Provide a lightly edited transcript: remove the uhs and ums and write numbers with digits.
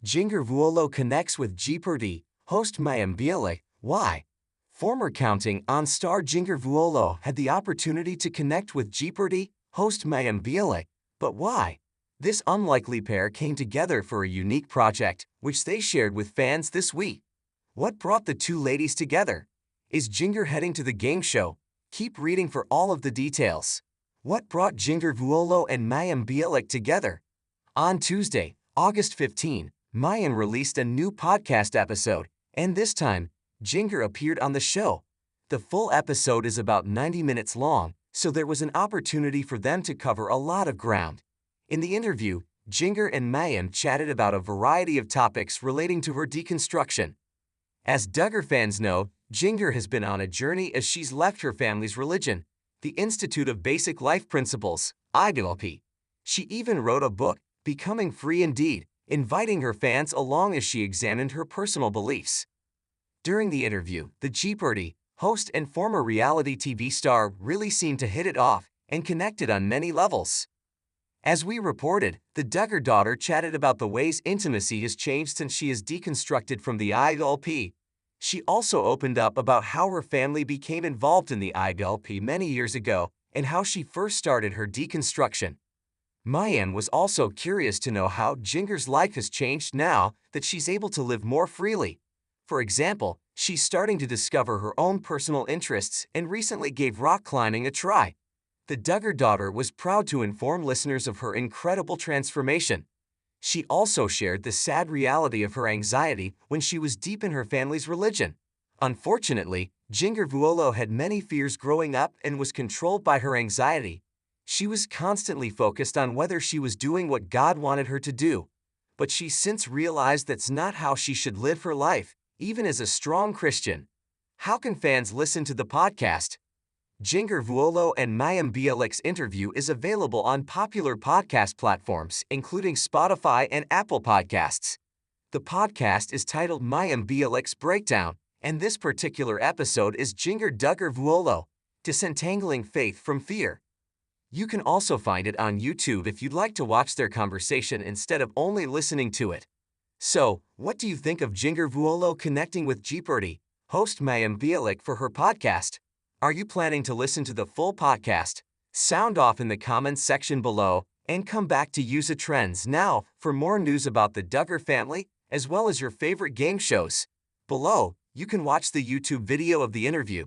Jinger Vuolo connects with Jeopardy host Mayim Bialik. Why? Former Counting On star Jinger Vuolo had the opportunity to connect with Jeopardy host Mayim Bialik. But why? This unlikely pair came together for a unique project, which they shared with fans this week. What brought the two ladies together? Is Jinger heading to the game show? Keep reading for all of the details. What brought Jinger Vuolo and Mayim Bialik together? On Tuesday, August 15, Mayim released a new podcast episode, and this time, Jinger appeared on the show. The full episode is about 90 minutes long, so there was an opportunity for them to cover a lot of ground. In the interview, Jinger and Mayim chatted about a variety of topics relating to her deconstruction. As Duggar fans know, Jinger has been on a journey as she's left her family's religion, the Institute of Basic Life Principles, IBLP. She even wrote a book, Becoming Free Indeed, inviting her fans along as she examined her personal beliefs. During the interview, the Jeopardy host and former reality TV star really seemed to hit it off and connected on many levels. As we reported, the Duggar daughter chatted about the ways intimacy has changed since she has deconstructed from the IBLP. She also opened up about how her family became involved in the IBLP many years ago and how she first started her deconstruction. Mayim was also curious to know how Jinger's life has changed now that she's able to live more freely. For example, she's starting to discover her own personal interests and recently gave rock climbing a try. The Duggar daughter was proud to inform listeners of her incredible transformation. She also shared the sad reality of her anxiety when she was deep in her family's religion. Unfortunately, Jinger Vuolo had many fears growing up and was controlled by her anxiety. She was constantly focused on whether she was doing what God wanted her to do. But she's since realized that's not how she should live her life, even as a strong Christian. How can fans listen to the podcast? Jinger Vuolo and Mayim Bialik's interview is available on popular podcast platforms, including Spotify and Apple Podcasts. The podcast is titled Mayim Bialik's Breakdown, and this particular episode is Jinger Duggar Vuolo, Disentangling Faith from Fear. You can also find it on YouTube if you'd like to watch their conversation instead of only listening to it. So, what do you think of Jinger Vuolo connecting with Jeopardy host Mayim Bialik for her podcast? Are you planning to listen to the full podcast? Sound off in the comments section below and come back to User Trends now for more news about the Duggar family as well as your favorite game shows. Below, you can watch the YouTube video of the interview.